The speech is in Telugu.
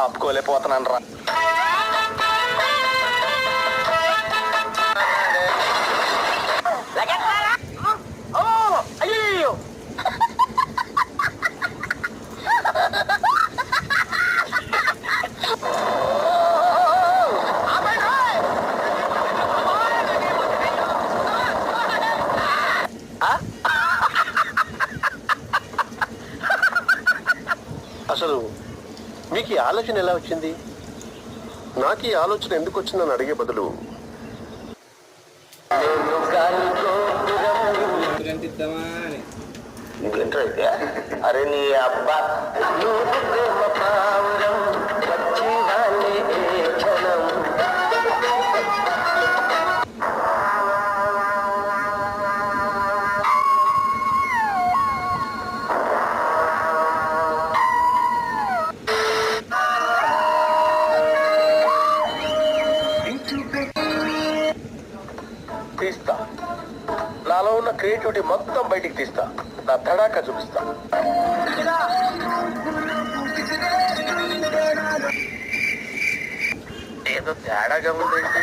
ఆపుకోలేకపోతున్నాను రా. అయ్యో అసలు మీకు ఈ ఆలోచన ఎలా వచ్చింది? నాకు ఈ ఆలోచన ఎందుకు వచ్చిందని అడిగే బదులు అరే నీ అబ్బా తీస్తా. నాలో ఉన్న క్రియేటివిటీ మొత్తం బయటికి తీస్తా. నా తడాకా చూపిస్తా. ఏదో తేడాగా ఉందండి.